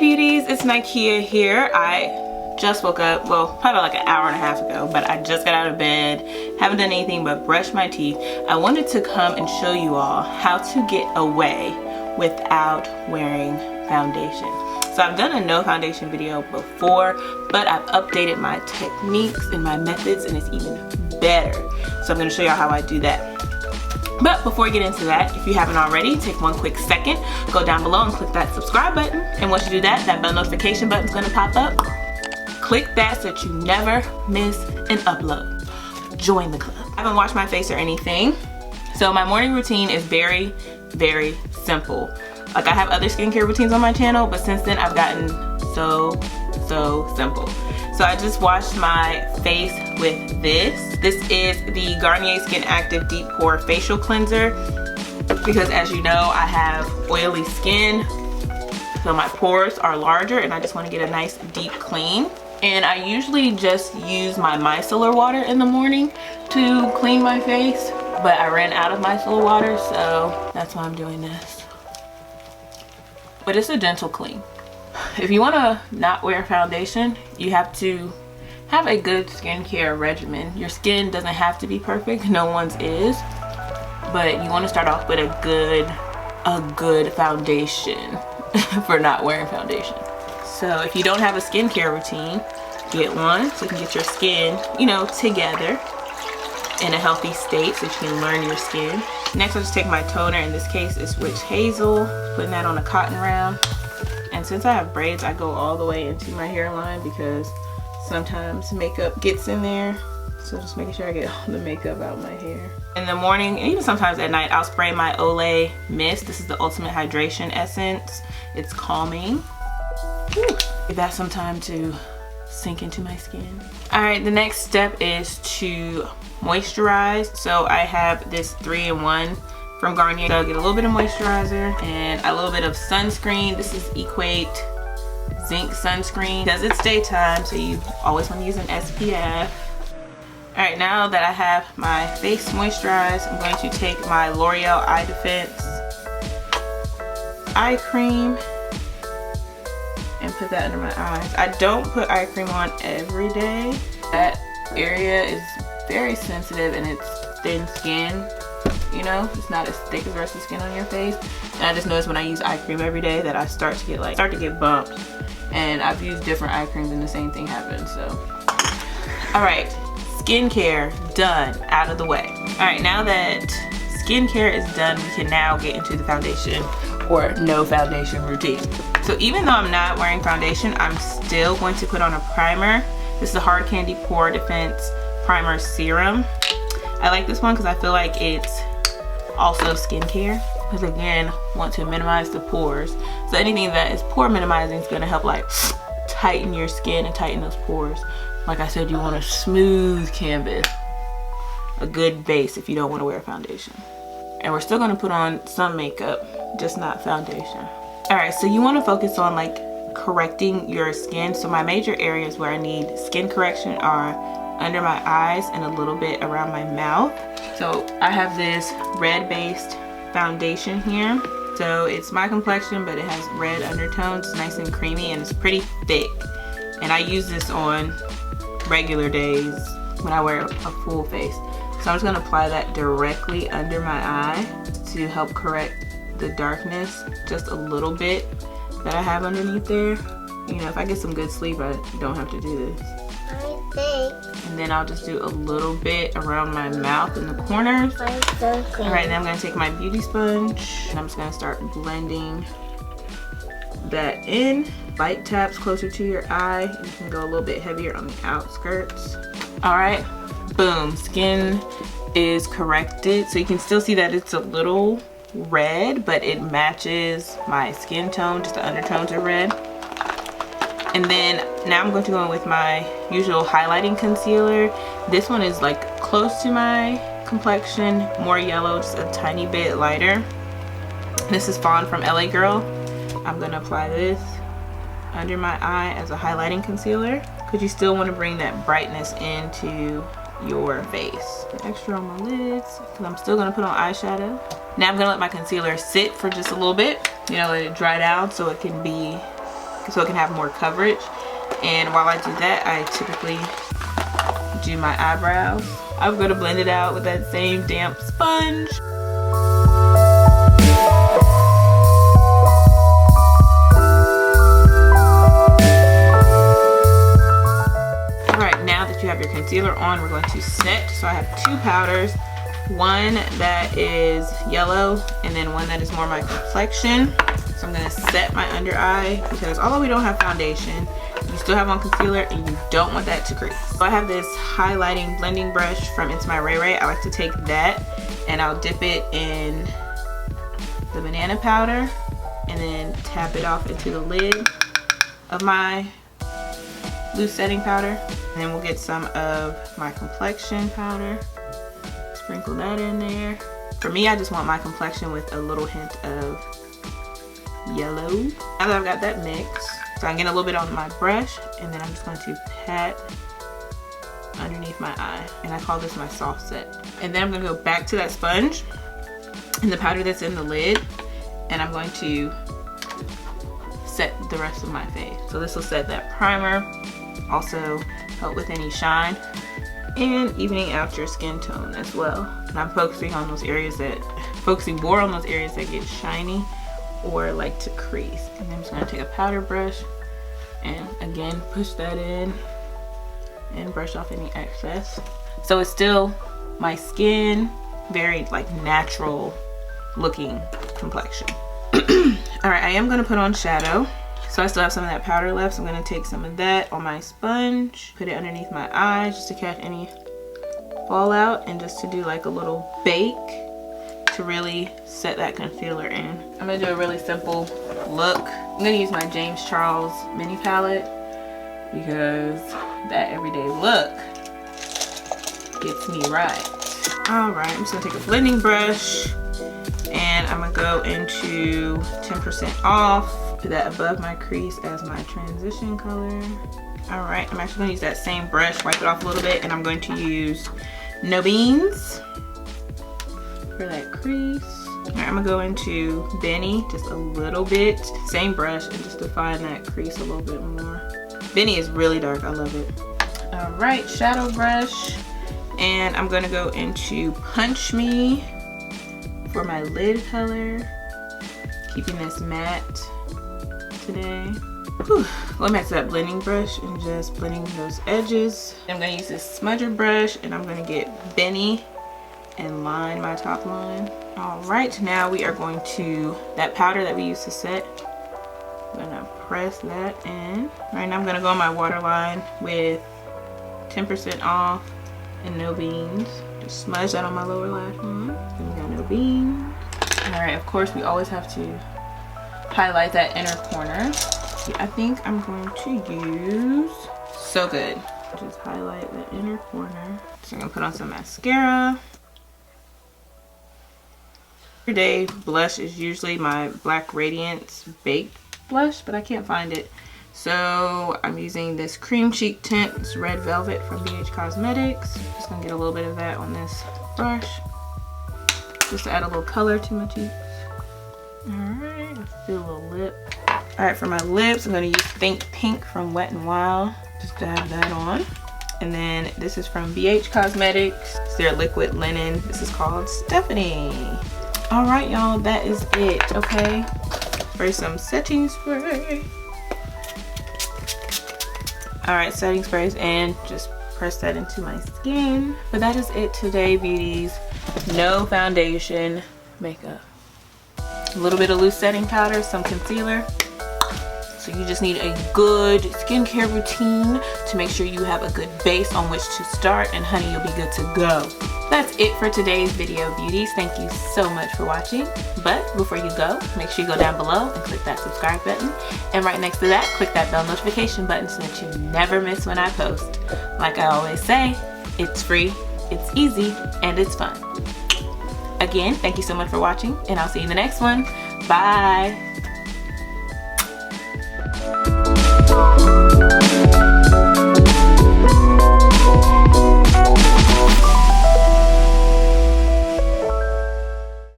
beauties, it's Nikea here. I just woke up, well, probably like an hour and a half ago, but I just got out of bed, haven't done anything but brush my teeth. I wanted to come and show you all how to get away without wearing foundation. So I've done a no foundation video before, but I've updated my techniques and my methods, and it's even better. So I'm going to show y'all how I do that. But before we get into that, if you haven't already, take one quick second, go down below and click that subscribe button. And once you do that, that bell notification button is going to pop up. Click that so that you never miss an upload. Join the club. I haven't washed my face or anything. So my morning routine is very, very simple. Like, I have other skincare routines on my channel, but since then I've gotten so simple. So I just washed my face with this. This is the Garnier Skin Active Deep Pore Facial Cleanser, because as you know, I have oily skin, so my pores are larger and I just want to get a nice deep clean. And I usually just use my micellar water in the morning to clean my face, but I ran out of micellar water, so that's why I'm doing this. But it's a gentle clean. If you want to not wear foundation, you have to have a good skincare regimen. Your skin doesn't have to be perfect, no one's is, but you want to start off with a good foundation for not wearing foundation. So if you don't have a skincare routine, get one so you can get your skin, you know, together in a healthy state so you can learn your skin. Next, I'll just take my toner. In this case, it's Witch Hazel, putting that on a cotton round. And since I have braids, I go all the way into my hairline because sometimes makeup gets in there. So just making sure I get all the makeup out of my hair. In the morning, and even sometimes at night, I'll spray my Olay Mist. This is the Ultimate Hydration Essence. It's calming. Whew. Give that some time to sink into my skin. Alright, the next step is to moisturize. So I have this 3-in-1 from Garnier. So I'll get a little bit of moisturizer and a little bit of sunscreen. This is Equate Zinc Sunscreen because it's daytime, so you always want to use an SPF. Alright, now that I have my face moisturized, I'm going to take my L'Oreal Eye Defense eye cream and put that under my eyes. I don't put eye cream on every day. That area is very sensitive and it's thin skin. You know, it's not as thick as the rest of the skin on your face. And I just noticed when I use eye cream every day that I start to get bumps. And I've used different eye creams and the same thing happens, so. Alright, skincare done, out of the way. Alright, now that skincare is done, we can now get into the foundation or no foundation routine. So even though I'm not wearing foundation, I'm still going to put on a primer. This is the Hard Candy Pore Defense Primer Serum. I like this one because I feel like it's also skincare, because again, want to minimize the pores. So anything that is pore minimizing is going to help like tighten your skin and tighten those pores. Like I said, you want a smooth canvas, a good base if you don't want to wear foundation. And we're still going to put on some makeup, just not foundation. Alright, so you want to focus on like correcting your skin. So my major areas where I need skin correction are under my eyes and a little bit around my mouth. So I have this red based foundation here. So it's my complexion, but it has red undertones. It's nice and creamy and it's pretty thick. And I use this on regular days when I wear a full face. So I'm just going to apply that directly under my eye to help correct the darkness just a little bit that I have underneath there. You know, if I get some good sleep, I don't have to do this. And then I'll just do a little bit around my mouth in the corners. Alright, then I'm going to take my beauty sponge and I'm just going to start blending that in. Light taps closer to your eye. You can go a little bit heavier on the outskirts. Alright, boom. Skin is corrected. So you can still see that it's a little red, but it matches my skin tone. Just the undertones are red. And then now I'm going to go in with my usual highlighting concealer. This one is like close to my complexion, more yellow, just a tiny bit lighter. This is Fawn from LA Girl. I'm going to apply this under my eye as a highlighting concealer because you still want to bring that brightness into your face. Extra on my lids because I'm still going to put on eyeshadow. Now I'm going to let my concealer sit for just a little bit, you know, let it dry down so it can be so it can have more coverage. And while I do that, I typically do my eyebrows. I'm gonna blend it out with that same damp sponge. Alright, now that you have your concealer on, we're going to set. So I have two powders. One that is yellow and then one that is more my complexion. So I'm gonna set my under eye because although we don't have foundation, you still have on concealer and you don't want that to crease. So I have this highlighting blending brush from It's My Ray Ray. I like to take that and I'll dip it in the banana powder and then tap it off into the lid of my loose setting powder. And then we'll get some of my complexion powder. Sprinkle that in there. For me, I just want my complexion with a little hint of yellow. Now that I've got that mixed, so I'm getting a little bit on my brush and then I'm just going to pat underneath my eye. And I call this my soft set. And then I'm going to go back to that sponge and the powder that's in the lid and I'm going to set the rest of my face. So this will set that primer, also help with any shine and evening out your skin tone as well. And I'm focusing on those areas focusing more on those areas that get shiny or like to crease. And then I'm just gonna take a powder brush and again push that in and brush off any excess. So it's still my skin, very like natural looking complexion. Alright, I am gonna put on shadow. So I still have some of that powder left, so I'm gonna take some of that on my sponge, put it underneath my eyes just to catch any fallout and just to do like a little bake to really set that concealer in. I'm gonna do a really simple look. I'm gonna use my James Charles mini palette because that everyday look gets me right. Alright, I'm just gonna take a blending brush and I'm gonna go into 10% off, put that above my crease as my transition color. Alright, I'm actually gonna use that same brush, wipe it off a little bit, and I'm going to use No Beans for that crease. Alright, I'm gonna go into Benny just a little bit, same brush, and just define that crease a little bit more. Benny is really dark, I love it. Alright, shadow brush, and I'm gonna go into Punch Me for my lid color, keeping this matte today. Whew. Going back to that blending brush and just blending those edges. I'm gonna use this smudger brush and I'm gonna get Benny and line my top line. Alright, now we are going to, that powder that we used to set, I'm gonna press that in. Right now I'm gonna go on my waterline with 10% off and No Beans. Just smudge that on my lower lash line. Then we got No Beans. Alright, of course we always have to highlight that inner corner. I think I'm going to use So Good. Just highlight that inner corner. So I'm gonna put on some mascara. Everyday blush is usually my Black Radiance Baked blush, but I can't find it. So I'm using this cream cheek tint. It's Red Velvet from BH Cosmetics. Just gonna get a little bit of that on this brush, just to add a little color to my cheeks. Alright, let's do a little lip. Alright, for my lips, I'm gonna use Think Pink from Wet n Wild. Just dab that on. And then this is from BH Cosmetics. It's their liquid linen. This is called Stephanie. Alright, y'all, that is it, okay? For some setting spray. Alright, setting sprays, and just press that into my skin. But that is it today, beauties. No foundation makeup. A little bit of loose setting powder, some concealer. So you just need a good skincare routine to make sure you have a good base on which to start, and honey, you'll be good to go. That's it for today's video, beauties. Thank you so much for watching. But before you go, make sure you go down below and click that subscribe button. And right next to that, click that bell notification button so that you never miss when I post. Like I always say, it's free, it's easy, and it's fun. Again, thank you so much for watching, and I'll see you in the next one. Bye.